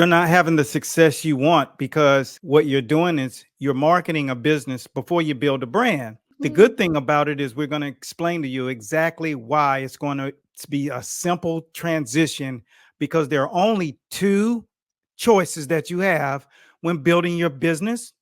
you're not having the success you want because what you're doing is you're marketing a business before you build a brand. The good thing about it is we're going to explain to you exactly why it's going to be a simple transition, because there are only two choices that you have when building your business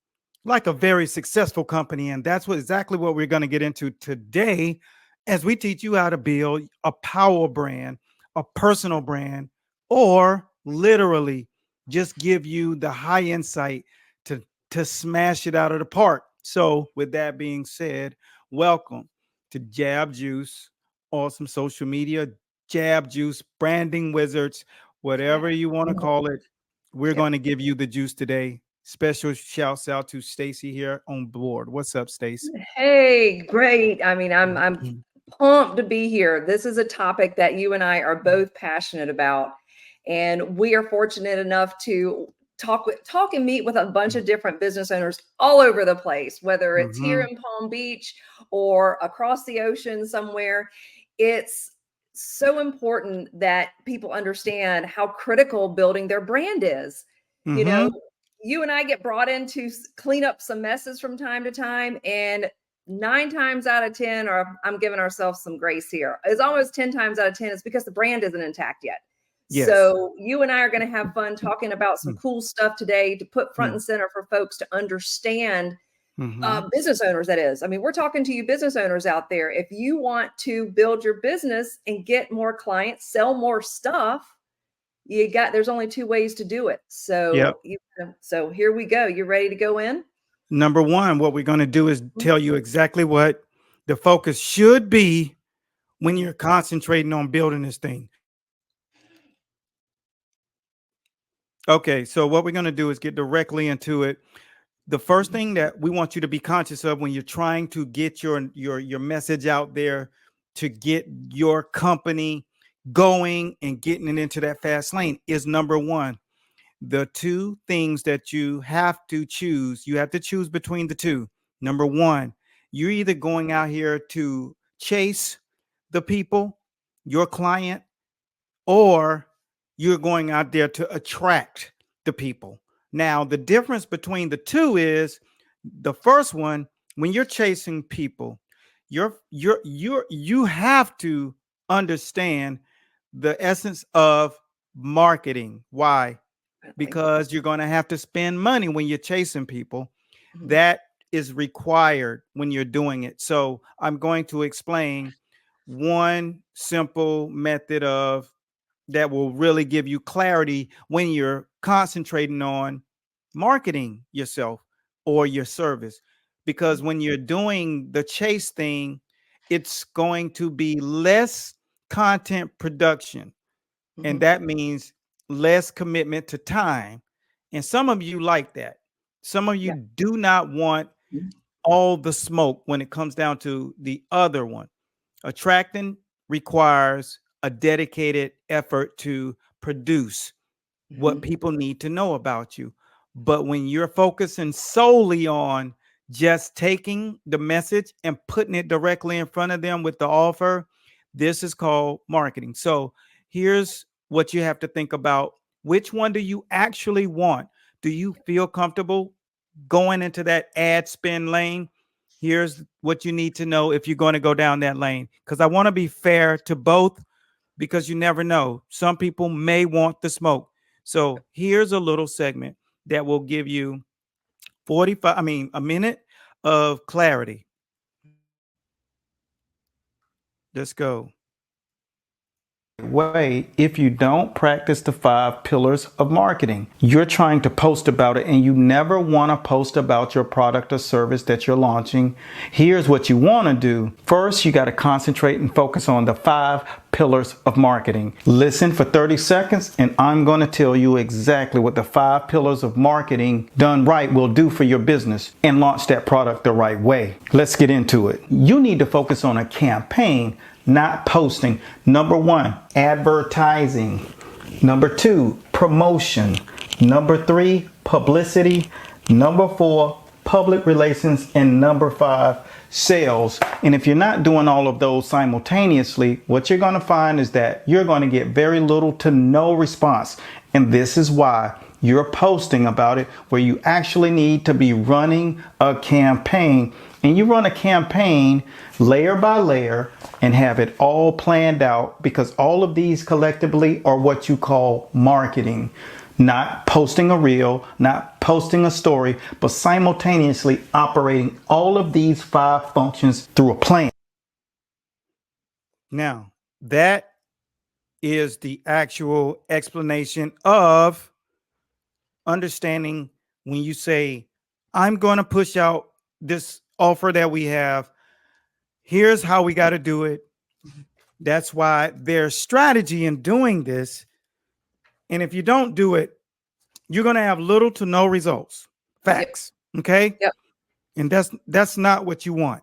like a very successful company. And that's exactly what we're going to get into today as we teach you how to build a power brand, a personal brand, or literally just give you the high insight to smash it out of the park. So with that being said, welcome to Jab Juice, awesome social media, Jab Juice, branding wizards, whatever you want to call it. We're going to give you the juice today. Special shouts out to Staci here on board. What's up, Staci? Hey, great. I mean, I'm pumped to be here. This is a topic that you and I are both passionate about, and we are fortunate enough to talk and meet with a bunch of different business owners all over the place, whether it's here in Palm Beach or across the ocean somewhere. It's so important that people understand how critical building their brand is. You know, you and I get brought in to clean up some messes from time to time, and 9 times out of 10, or I'm giving ourselves some grace here, it's almost 10 times out of 10, it's because the brand isn't intact yet. Yes. So you and I are going to have fun talking about some cool stuff today to put front and center for folks to understand, business owners, that is. I mean, we're talking to you business owners out there. If you want to build your business and get more clients, sell more stuff, there's only 2 ways to do it. So, so here we go. You ready to go in? Number one, what we're going to do is tell you exactly what the focus should be when you're concentrating on building this thing. Okay, so what we're going to do is get directly into it. The first thing that we want you to be conscious of when you're trying to get your message out there to get your company going and getting it into that fast lane is, number one, the 2 things that you have to choose. You have to choose between the 2. Number one, you're either going out here to chase the people, your client, or you're going out there to attract the people. Now, the difference between the 2 is the first one, when you're chasing people, you have to understand the essence of marketing. Why? Because you're going to have to spend money when you're chasing people. That is required when you're doing it. So I'm going to explain one simple method of that will really give you clarity when you're concentrating on marketing yourself or your service. Because when you're doing the chase thing, it's going to be less content production. And that means less commitment to time. And some of you like that. Some of you do not want all the smoke when it comes down to the other one. Attracting requires a dedicated effort to produce what people need to know about you. But when you're focusing solely on just taking the message and putting it directly in front of them with the offer, this is called marketing. So here's what you have to think about. Which one do you actually want? Do you feel comfortable going into that ad spend lane? Here's what you need to know if you're going to go down that lane, because I want to be fair to both, because you never know. Some people may want the smoke. So here's a little segment that will give you a minute of clarity. Let's go. Way, if you don't practice the 5 pillars of marketing, you're trying to post about it and you never want to post about your product or service that you're launching. Here's what you want to do. First, you got to concentrate and focus on the 5 pillars of marketing. Listen for 30 seconds and I'm going to tell you exactly what the 5 pillars of marketing done right will do for your business and launch that product the right way. Let's get into it. You need to focus on a campaign, not posting. Number 1, advertising. Number 2, promotion. Number 3, publicity. Number 4, public relations. And number 5, sales. And if you're not doing all of those simultaneously, what you're going to find is that you're going to get very little to no response. And this is why you're posting about it, where you actually need to be running a campaign. And you run a campaign layer by layer and have it all planned out, because all of these collectively are what you call marketing. Not posting a reel, not posting a story, but simultaneously operating all of these 5 functions through a plan. Now, that is the actual explanation of understanding when you say, I'm going to push out this offer that we have. Here's how we got to do it. That's why there's strategy in doing this. And if you don't do it, you're going to have little to no results. Facts. Okay. Yep. And that's not what you want.